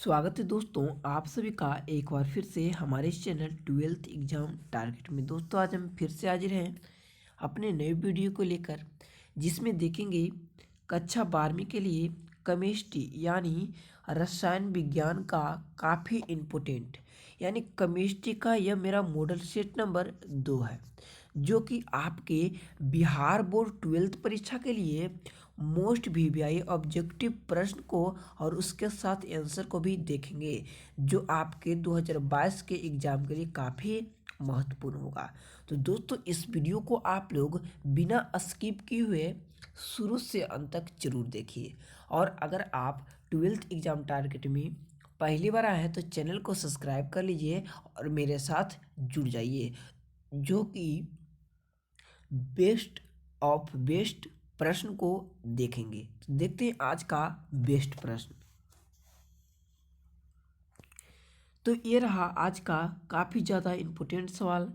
स्वागत है दोस्तों, आप सभी का एक बार फिर से हमारे इस चैनल 12th एग्जाम टारगेट में। दोस्तों आज हम फिर से हाजिर हैं अपने नए वीडियो को लेकर, जिसमें देखेंगे कक्षा 12वीं के लिए केमिस्ट्री यानी रसायन विज्ञान का काफ़ी इम्पोर्टेंट यानी केमिस्ट्री का यह मेरा मॉडल सेट नंबर 2 है, जो कि आपके बिहार बोर्ड 12th परीक्षा के लिए मोस्ट वीवीआई ऑब्जेक्टिव प्रश्न को और उसके साथ आंसर को भी देखेंगे, जो आपके 2022 के एग्जाम के लिए काफ़ी महत्वपूर्ण होगा। तो दोस्तों इस वीडियो को आप लोग बिना स्किप किए हुए शुरू से अंत तक जरूर देखिए। और अगर आप 12th एग्जाम टारगेट में पहली बार आए हैं तो चैनल को सब्सक्राइब कर लीजिए और मेरे साथ जुड़ जाइए, जो कि बेस्ट ऑफ बेस्ट प्रश्न को देखेंगे। तो देखते हैं आज का बेस्ट प्रश्न। तो ये रहा आज का काफ़ी ज़्यादा इम्पोर्टेंट सवाल,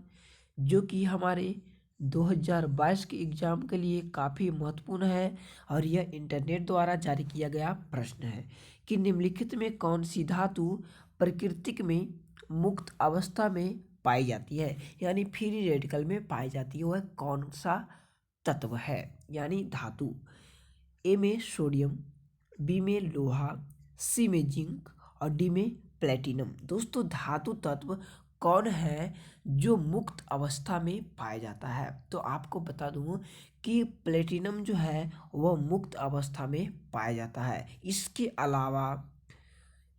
जो कि हमारे 2022 के एग्ज़ाम के लिए काफ़ी महत्वपूर्ण है। और यह इंटरनेट द्वारा जारी किया गया प्रश्न है कि निम्नलिखित में कौन सी धातु प्रकृति में मुक्त अवस्था में पाई जाती है, यानी फ्री रेडिकल में पाई जाती है। वह कौन सा तत्व है यानी धातु? ए में सोडियम, बी में लोहा, सी में जिंक और डी में प्लेटिनम। दोस्तों धातु तत्व कौन है जो मुक्त अवस्था में पाया जाता है? तो आपको बता दूं कि प्लेटिनम जो है वह मुक्त अवस्था में पाया जाता है। इसके अलावा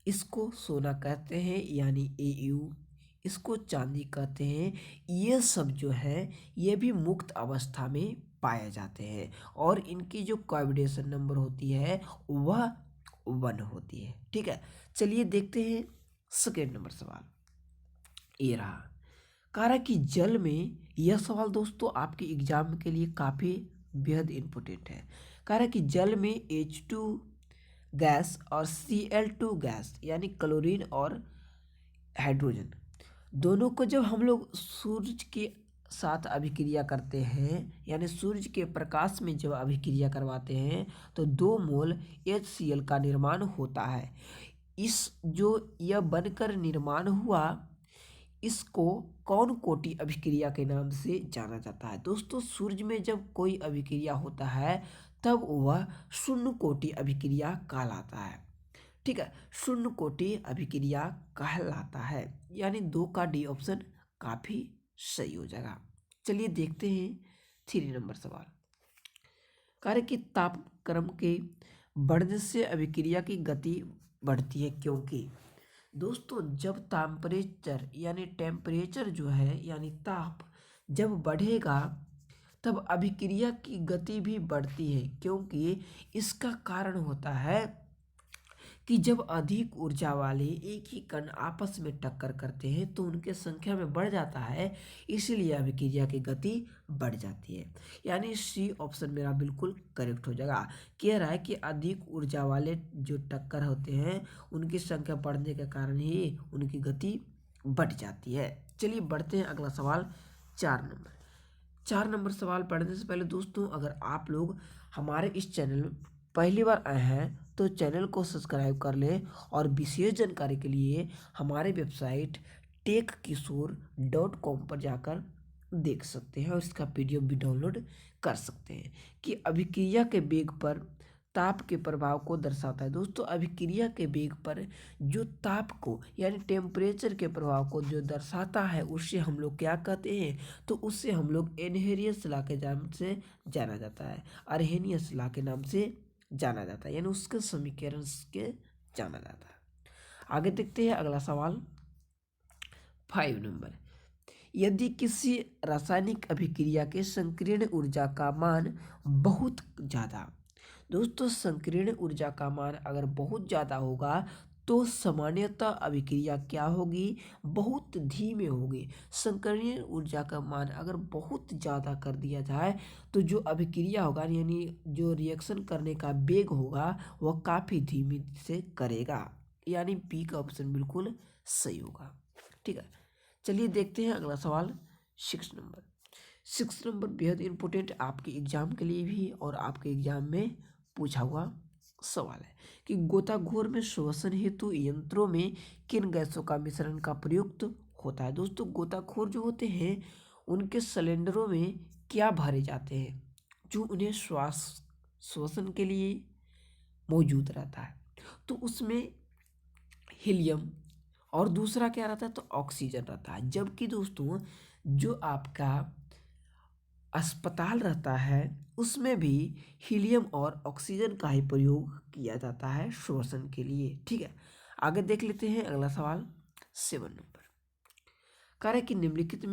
इसको सोना कहते हैं यानी एयू, इसको चांदी कहते हैं। ये सब जो है ये भी मुक्त अवस्था में पाए जाते हैं और इनकी जो कॉम्बिनेशन नंबर होती है वह 1 होती है। ठीक है, चलिए देखते हैं सेकेंड नंबर सवाल। ये रहा, कह रहा कि जल में, यह सवाल दोस्तों आपके एग्जाम के लिए काफ़ी बेहद इम्पोर्टेंट है। कह रहा कि जल में H2 गैस और Cl2 गैस यानी क्लोरीन और हाइड्रोजन, दोनों को जब हम लोग सूर्य के साथ अभिक्रिया करते हैं यानी सूर्य के प्रकाश में जब अभिक्रिया करवाते हैं तो 2 मोल HCl का निर्माण होता है। इस जो यह बनकर निर्माण हुआ, इसको कौन कोटि अभिक्रिया के नाम से जाना जाता है? दोस्तों सूर्य में जब कोई अभिक्रिया होता है तब वह शून्य कोटि अभिक्रिया कहलाता है। ठीक है, शून्य कोटि अभिक्रिया कहलाता है, यानी 2 का डी ऑप्शन काफी सही हो जाएगा। चलिए देखते हैं 3 नंबर सवाल। कार्य की तापक्रम के बढ़ने से अभिक्रिया की गति बढ़ती है, क्योंकि दोस्तों जब टेम्परेचर जो है यानी ताप जब बढ़ेगा तब अभिक्रिया की गति भी बढ़ती है, क्योंकि इसका कारण होता है कि जब अधिक ऊर्जा वाले एक ही कण आपस में टक्कर करते हैं तो उनके संख्या में बढ़ जाता है, इसलिए अभिक्रिया की गति बढ़ जाती है। यानी सी ऑप्शन मेरा बिल्कुल करेक्ट हो जाएगा। कह रहा है कि अधिक ऊर्जा वाले जो टक्कर होते हैं उनकी संख्या बढ़ने के कारण ही उनकी गति बढ़ जाती है। चलिए बढ़ते हैं अगला सवाल 4 नंबर सवाल पढ़ने से पहले दोस्तों, अगर आप लोग हमारे इस चैनल में पहली बार आए हैं तो चैनल को सब्सक्राइब कर लें और विशेष जानकारी के लिए हमारे वेबसाइट techkishore.com पर जाकर देख सकते हैं और इसका पीडीएफ भी डाउनलोड कर सकते हैं कि अभिक्रिया के वेग पर ताप के प्रभाव को दर्शाता है। दोस्तों अभिक्रिया के वेग पर जो ताप को यानी टेम्परेचर के प्रभाव को जो दर्शाता है उसे हम लोग क्या कहते हैं? तो उससे हम लोग एनहेरियस लॉ के नाम से जाना जाता है, अर्हेनियस लॉ के नाम से जाना जाता है, यानी उसके समीकरण के जाना जाता है। आगे देखते हैं अगला सवाल 5 नंबर। यदि किसी रासायनिक अभिक्रिया के संकीर्ण ऊर्जा का मान बहुत ज़्यादा, दोस्तों संकीर्ण ऊर्जा का मान अगर बहुत ज़्यादा होगा तो सामान्यतः अभिक्रिया क्या होगी? बहुत धीमे होगी। संकीर्ण ऊर्जा का मान अगर बहुत ज़्यादा कर दिया जाए तो जो अभिक्रिया होगा यानी जो रिएक्शन करने का वेग होगा वह काफ़ी धीमी से करेगा, यानी बी का ऑप्शन बिल्कुल सही होगा। ठीक है, चलिए देखते हैं अगला सवाल 6 नंबर बेहद इंपॉर्टेंट आपके एग्जाम के लिए भी और आपके एग्जाम में पूछा हुआ सवाल है कि गोताखोर में श्वसन हेतु यंत्रों में किन गैसों का मिश्रण का प्रयुक्त होता है। दोस्तों गोताखोर जो होते हैं उनके सिलेंडरों में क्या भरे जाते हैं जो उन्हें श्वसन के लिए मौजूद रहता है। तो उसमें हीलियम और दूसरा क्या रहता है, तो ऑक्सीजन रहता है। जबकि दोस्तों जो आपका अस्पताल रहता है उसमें भी हीलियम और ऑक्सीजन का ही प्रयोग किया जाता है श्वसन के लिए। ठीक है, आगे देख लेते हैं अगला सवाल 7 नंबर। कह रहा है कि निम्नलिखित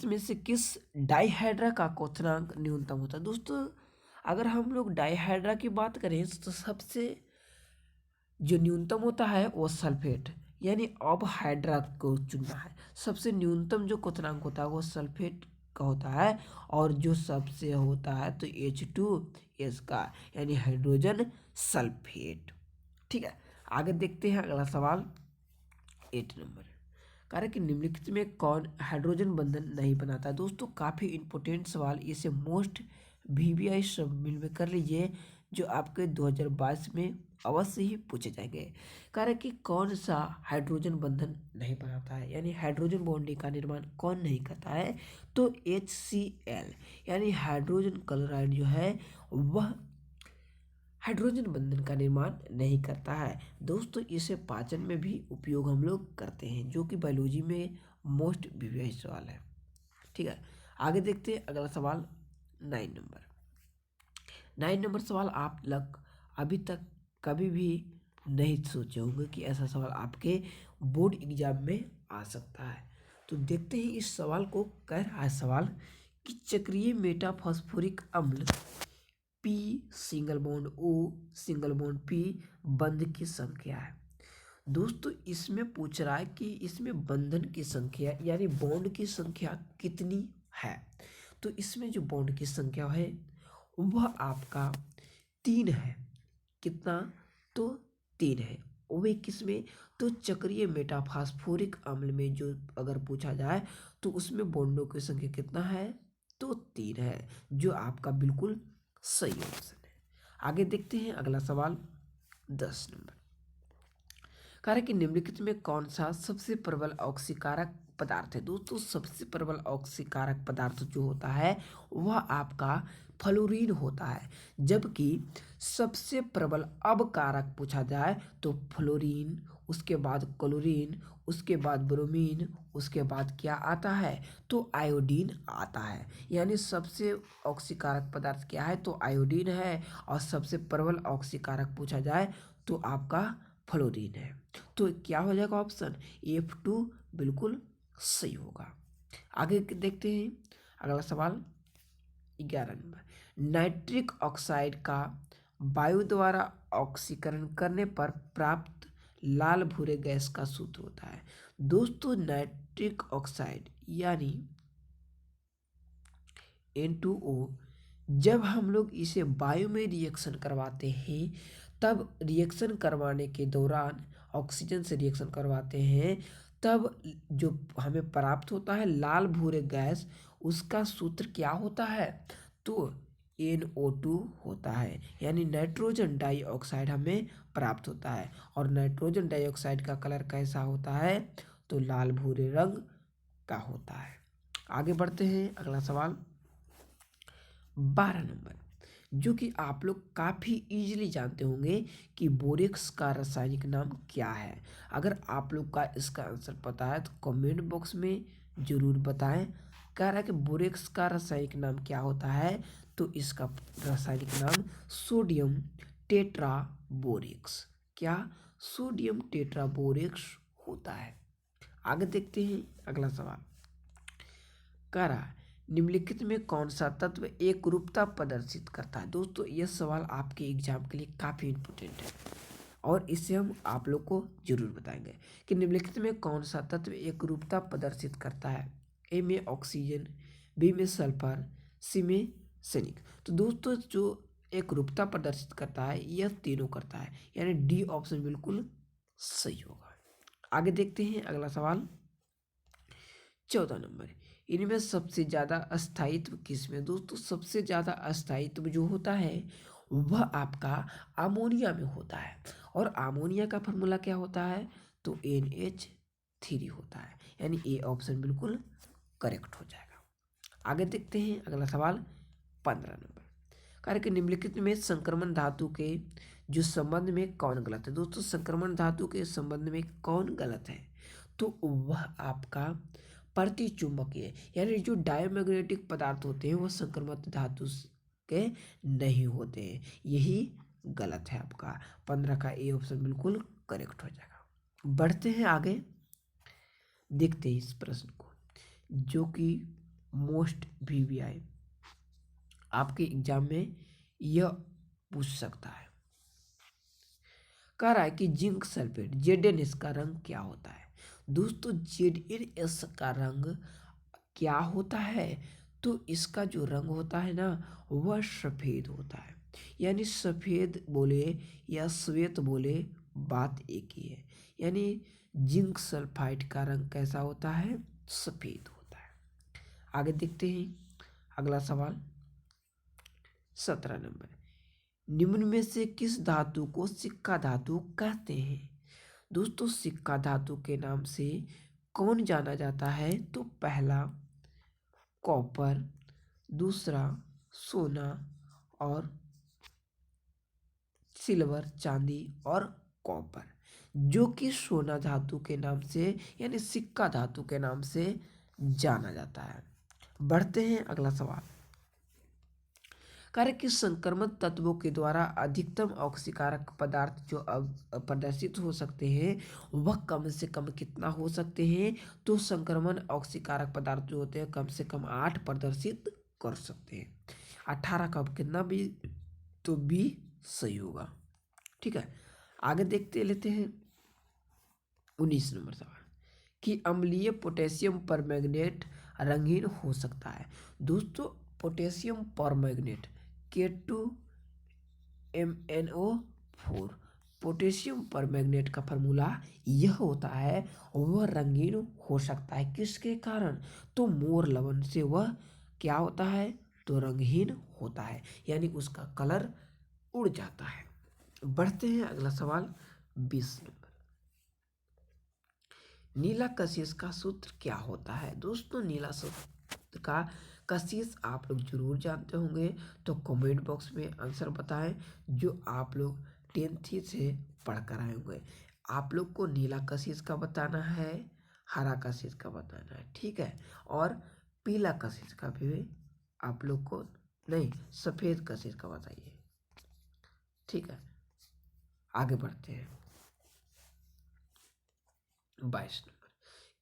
में से किस डाइहाइड्रा का क्वथनांक न्यूनतम होता है। दोस्तों अगर हम लोग डाइहाइड्रा की बात करें तो सबसे जो न्यूनतम होता है वो सल्फेट यानी अब हाइड्रा को चुनना है। सबसे न्यूनतम जो क्वथनांक होता है वो सल्फेट का होता है और जो सबसे होता है तो H2S का यानी हाइड्रोजन सल्फेट। ठीक है, आगे देखते हैं अगला सवाल 8 नंबर। कार्य कि निम्नलिखित में कौन हाइड्रोजन बंधन नहीं बनाता है। दोस्तों काफ़ी इंपॉर्टेंट सवाल, इसे मोस्ट VVI शामिल में कर लीजिए जो आपके 2022 में अवश्य ही पूछे जाएंगे। कार्य कि कौन सा हाइड्रोजन बंधन नहीं बनाता है यानी हाइड्रोजन बॉन्डिंग का निर्माण कौन नहीं करता है, तो HCl यानी हाइड्रोजन क्लोराइड जो है वह हाइड्रोजन बंधन का निर्माण नहीं करता है। दोस्तों इसे पाचन में भी उपयोग हम लोग करते हैं जो कि बायोलॉजी में मोस्ट VVI सवाल है। ठीक है, आगे देखते हैं अगला सवाल 9 नंबर। 9 नंबर सवाल आप लोग अभी तक कभी भी नहीं सोचे होंगे कि ऐसा सवाल आपके बोर्ड एग्जाम में आ सकता है। तो देखते हैं इस सवाल को। कह रहा है सवाल कि चक्रीय मेटाफॉस्फोरिक अम्ल P single bond O single bond P बंध की संख्या है। दोस्तों इसमें पूछ रहा है कि इसमें बंधन की संख्या यानी बॉन्ड की संख्या कितनी है। तो इसमें जो बॉन्ड की संख्या है वह आपका 3 है। कितना, तो 3 है। वे किसमें, तो चक्रीय मेटाफॉस्फोरिक अम्ल में जो अगर पूछा जाए तो उसमें बॉन्डों की संख्या कितना है, तो 3 है, जो आपका बिल्कुल सही ऑप्शन है। आगे देखते हैं अगला सवाल 10 नंबर। कह रहा है कि निम्नलिखित में कौन सा सबसे प्रबल ऑक्सीकारक पदार्थ है। दोस्तों सबसे प्रबल ऑक्सीकारक पदार्थ जो होता है वह आपका फ्लोरीन होता है। जबकि सबसे प्रबल अपकारक पूछा जाए तो फ्लोरीन, उसके बाद क्लोरीन, उसके बाद ब्रोमीन, उसके बाद क्या आता है, तो आयोडीन आता है। यानी सबसे ऑक्सीकारक पदार्थ क्या है, तो आयोडीन है। और सबसे प्रबल ऑक्सीकारक पूछा जाए तो आपका फ्लोरीन है। तो क्या हो जाएगा ऑप्शन F2 बिल्कुल सही होगा। आगे देखते हैं अगला सवाल 11 नंबर। नाइट्रिक ऑक्साइड का वायु द्वारा ऑक्सीकरण करने पर प्राप्त लाल भूरे गैस का सूत्र होता है। दोस्तों नाइट्रिक ऑक्साइड यानी N2O जब हम लोग इसे वायु में रिएक्शन करवाते हैं तब रिएक्शन करवाने के दौरान ऑक्सीजन से रिएक्शन करवाते हैं तब जो हमें प्राप्त होता है लाल भूरे गैस, उसका सूत्र क्या होता है, तो NO2 होता है। यानी नाइट्रोजन डाइऑक्साइड हमें प्राप्त होता है। और नाइट्रोजन डाइऑक्साइड का कलर कैसा होता है, तो लाल भूरे रंग का होता है। आगे बढ़ते हैं अगला सवाल 12 नंबर, जो कि आप लोग काफ़ी इजीली जानते होंगे कि बोरेक्स का रासायनिक नाम क्या है। अगर आप लोग का इसका आंसर पता है तो कमेंट बॉक्स में ज़रूर बताएं। कह रहा है कि बोरेक्स का रासायनिक नाम क्या होता है, तो इसका रासायनिक नाम सोडियम टेट्राबोरेक्स, क्या, सोडियम टेट्राबोरेक्स होता है। आगे देखते हैं अगला सवाल। कह रहा है निम्नलिखित में कौन सा तत्व एकरूपता प्रदर्शित करता है। दोस्तों यह सवाल आपके एग्जाम के लिए काफ़ी इंपॉर्टेंट है और इसे हम आप लोग को जरूर बताएंगे कि निम्नलिखित में कौन सा तत्व एकरूपता प्रदर्शित करता है। A में ऑक्सीजन, B में सल्फर, C में सैनिक। तो दोस्तों जो एकरूपता प्रदर्शित करता है यह तीनों करता है, यानी D ऑप्शन बिल्कुल सही होगा। आगे देखते हैं अगला सवाल 14 नंबर। इनमें सबसे ज़्यादा अस्थायित्व किसमें? दोस्तों सबसे ज़्यादा अस्थायित्व जो होता है वह आपका अमोनिया में होता है। और अमोनिया का फॉर्मूला क्या होता है? तो NH3 होता है। यानी ए ऑप्शन बिल्कुल करेक्ट हो जाएगा। आगे देखते हैं अगला सवाल 15 नंबर। कार्य के निम्नलिखित में संक्रमण धातु के जो संबंध में कौन गलत है? दोस्तों संक्रमण धातु के संबंध में कौन गलत है? तो वह आपका प्रतिचुंबकीय, यानी जो डायमैग्नेटिक पदार्थ होते हैं वह संक्रमण धातु के नहीं होते हैं। यही गलत है आपका। 15 का ए ऑप्शन बिल्कुल करेक्ट हो जाएगा। बढ़ते हैं आगे, देखते हैं इस प्रश्न को जो कि मोस्ट VVI आपके एग्जाम में यह पूछ सकता है। कह रहा है कि जिंक सल्फेट ZnS का रंग क्या होता है? दोस्तों ZnS का रंग क्या होता है? तो इसका जो रंग होता है ना वह सफ़ेद होता है। यानी सफ़ेद बोले या श्वेत बोले बात एक ही है। यानी जिंक सल्फाइड का रंग कैसा होता है? सफ़ेद होता है। आगे देखते हैं अगला सवाल 17 नंबर। निम्न में से किस धातु को सिक्का धातु कहते हैं? दोस्तों सिक्का धातु के नाम से कौन जाना जाता है? तो पहला कॉपर, दूसरा सोना और सिल्वर चांदी और कॉपर, जो कि सोना धातु के नाम से यानी सिक्का धातु के नाम से जाना जाता है। बढ़ते हैं अगला सवाल। कार्य कि संक्रमण तत्वों के द्वारा अधिकतम ऑक्सीकारक पदार्थ जो अब प्रदर्शित हो सकते हैं वह कम से कम कितना हो सकते हैं? तो संक्रमण ऑक्सीकारक पदार्थ जो होते हैं कम से कम 8 प्रदर्शित कर सकते हैं। 18 का कितना भी तो बी सही होगा। ठीक है, आगे देखते लेते हैं 19 नंबर सवाल कि अम्लीय पोटेशियम परमैंगनेट रंगीन हो सकता है। दोस्तों potassium permanganate K2MnO4 potassium permanganate का फार्मूला यह होता है वह रंगीन हो सकता है। किसके कारण? तो मोर लवण से वह क्या होता है? तो रंगहीन होता है, यानी उसका कलर उड़ जाता है। बढ़ते हैं अगला सवाल 20 नंबर। नीला कशिश का सूत्र क्या होता है? दोस्तों नीला सूत्र का कशिश आप लोग जरूर जानते होंगे, तो कमेंट बॉक्स में आंसर बताएं जो आप लोग 10th से पढ़कर आए होंगे। आप लोग को नीला कशिश का बताना है, हरा कशिश का बताना है, ठीक है, और पीला कशिश का भी आप लोग को नहीं, सफ़ेद कशिश का बताइए, ठीक है। आगे बढ़ते हैं 22 नंबर।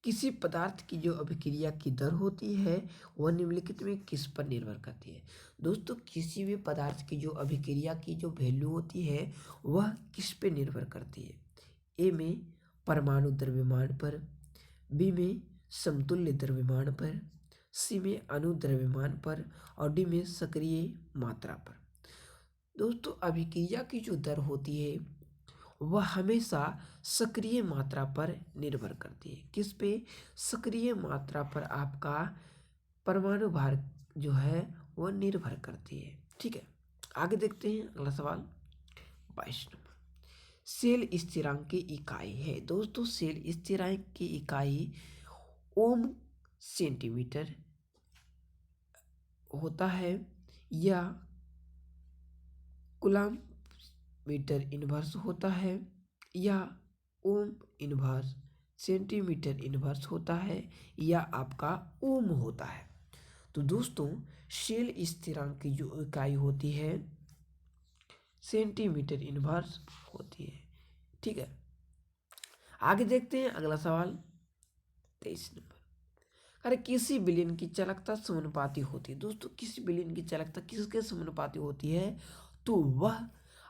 किसी पदार्थ की जो अभिक्रिया की दर होती है वह निम्नलिखित में किस पर निर्भर करती है? दोस्तों किसी भी पदार्थ की जो अभिक्रिया की जो वैल्यू होती है वह किस पे निर्भर करती है? ए में परमाणु द्रव्यमान पर, बी में समतुल्य द्रव्यमान पर, सी में अणु द्रव्यमान पर और डी में सक्रिय मात्रा पर। दोस्तों अभिक्रिया की जो दर होती है वह हमेशा सक्रिय मात्रा पर निर्भर करती है। किस पे? सक्रिय मात्रा पर आपका परमाणु भार जो है वह निर्भर करती है, ठीक है। आगे देखते हैं अगला सवाल 22 नंबर। सेल स्थिरांक की इकाई है। दोस्तों सेल स्थिरांक की इकाई ओम सेंटीमीटर होता है या कूलम मीटर इनवर्स होता है या ओम इनवर्स सेंटीमीटर इनवर्स होता है या आपका ओम होता है। तो दोस्तों सेल स्थिरांक की जो इकाई होती है सेंटीमीटर इनवर्स होती है, ठीक है। आगे देखते हैं अगला सवाल 23 नंबर। अरे किसी विलयन की चालकता समानुपाती होती है। दोस्तों किसी विलयन की चालकता किसके समानुपाती होती है? तो वह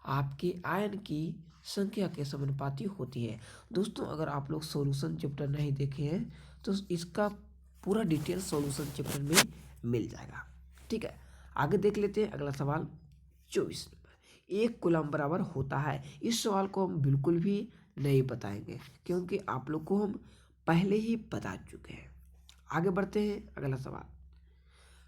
आपके आयन की संख्या के समानुपाती होती है। दोस्तों अगर आप लोग सॉल्यूशन चैप्टर नहीं देखे हैं तो इसका पूरा डिटेल सॉल्यूशन चैप्टर में मिल जाएगा, ठीक है। आगे देख लेते हैं अगला सवाल 24 नंबर। 1 कूलम बराबर होता है। इस सवाल को हम बिल्कुल भी नहीं बताएंगे क्योंकि आप लोग को हम पहले ही बता चुके हैं। आगे बढ़ते हैं अगला सवाल।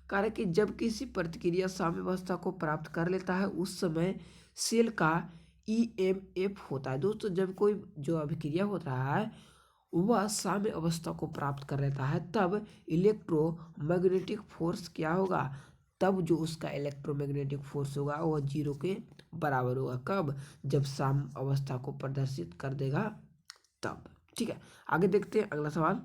कार्य कि जब किसी प्रतिक्रिया साम्यावस्था को प्राप्त कर लेता है उस समय सेल का ईएमएफ होता है। दोस्तों जब कोई जो अभिक्रिया होता है वह साम्य अवस्था को प्राप्त कर लेता है तब इलेक्ट्रोमैग्नेटिक फोर्स क्या होगा, तब जो उसका इलेक्ट्रोमैग्नेटिक फोर्स होगा वह 0 के बराबर होगा। कब, जब साम्य अवस्था को प्रदर्शित कर देगा तब। ठीक है, आगे देखते हैं अगला सवाल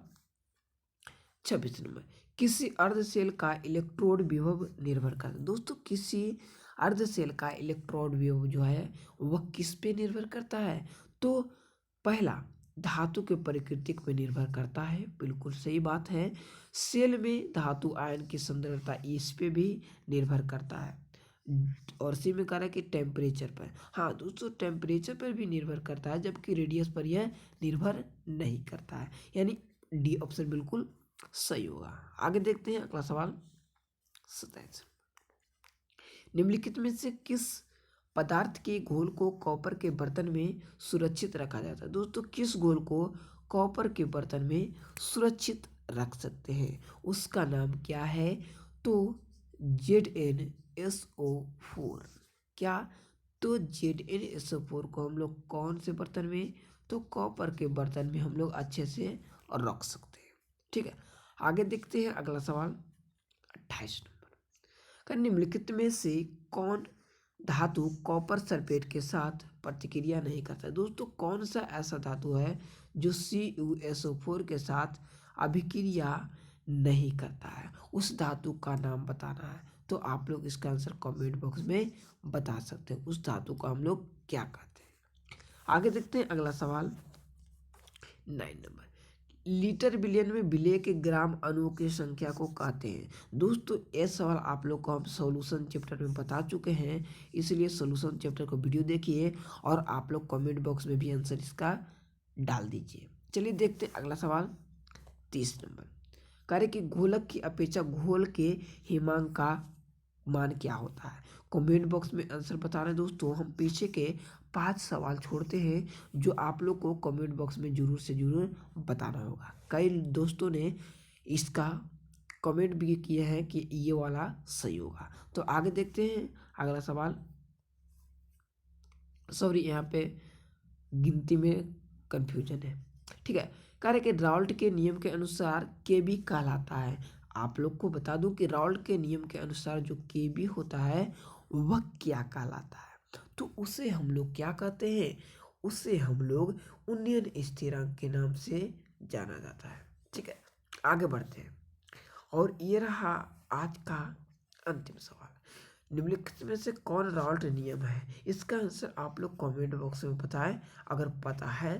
26 नंबर। किसी अर्ध सेल का इलेक्ट्रोड विभव निर्भर करता है। दोस्तों किसी अर्ध सेल का इलेक्ट्रोड विभव जो है वह किस पे निर्भर करता है, तो पहला धातु के प्रकृतिक पे निर्भर करता है, बिल्कुल सही बात है। सेल में धातु आयन की सांद्रता इस पे भी निर्भर करता है। और सी में कह रहा है कि टेम्परेचर पर, हाँ दोस्तों टेम्परेचर पर भी निर्भर करता है जबकि रेडियस पर यह निर्भर नहीं करता है, यानी डी ऑप्शन बिल्कुल सही होगा। आगे देखते हैं अगला सवाल 27। निम्नलिखित में से किस पदार्थ के घोल को कॉपर के बर्तन में सुरक्षित रखा जाता है। दोस्तों किस घोल को कॉपर के बर्तन में सुरक्षित रख सकते हैं, उसका नाम क्या है, तो ZnSO4। क्या, तो ZnSO4 को हम लोग कौन से बर्तन में, तो कॉपर के बर्तन में हम लोग अच्छे से रख सकते हैं। ठीक है, आगे देखते हैं अगला सवाल 28 नंबर का। निम्नलिखित में से कौन धातु कॉपर सल्फेट के साथ प्रतिक्रिया नहीं करता है। दोस्तों कौन सा ऐसा धातु है जो CuSO4 के साथ अभिक्रिया नहीं करता है, उस धातु का नाम बताना है। तो आप लोग इसका आंसर कमेंट बॉक्स में बता सकते हैं, उस धातु को हम लोग क्या कहते हैं। आगे देखते हैं अगला सवाल 9 नंबर। लीटर बिलियन में विलेय के ग्राम अणुओं की संख्या को कहते हैं। दोस्तों ये सवाल आप लोग को हम सॉल्यूशन चैप्टर में बता चुके हैं, इसलिए सॉल्यूशन चैप्टर को वीडियो देखिए और आप लोग कमेंट बॉक्स में भी आंसर इसका डाल दीजिए। चलिए देखते हैं अगला सवाल 30 नंबर। कार्य कि घोलक की अपेक्षा घोल के हिमांक का मान क्या होता है। कमेंट बॉक्स में आंसर बता रहे हैं। दोस्तों हम पीछे के 5 सवाल छोड़ते हैं जो आप लोग को कमेंट बॉक्स में जरूर से जरूर बताना होगा। कई दोस्तों ने इसका कमेंट भी किए हैं कि ये वाला सही होगा। तो आगे देखते हैं अगला सवाल। सॉरी यहाँ पे गिनती में कंफ्यूजन है। ठीक है, कार्य के राउल्ट के नियम के अनुसार के बी कहलाता है। आप लोग को बता दूं कि राउल्ट के नियम के अनुसार जो के बी होता है वह क्या कहलाता है, तो उसे हम लोग क्या कहते हैं, उसे हम लोग उन्नयन स्थिरांक के नाम से जाना जाता है। ठीक है, आगे बढ़ते हैं और ये रहा आज का अंतिम सवाल। निम्नलिखित में से कौन राउल्ट नियम है, इसका आंसर आप लोग कमेंट बॉक्स में बताएं अगर पता है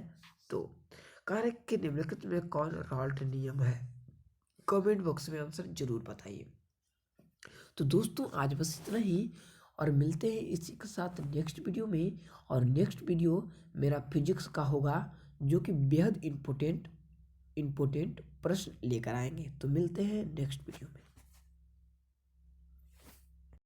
तो। कार्य के निम्नलिखित में कौन राउल्ट नियम है, कमेंट बॉक्स में आंसर जरूर बताइए। तो दोस्तों आज बस इतना ही और मिलते हैं इसी के साथ नेक्स्ट वीडियो में। और नेक्स्ट वीडियो मेरा फिजिक्स का होगा जो कि बेहद इम्पोर्टेंट प्रश्न लेकर आएंगे। तो मिलते हैं नेक्स्ट वीडियो में।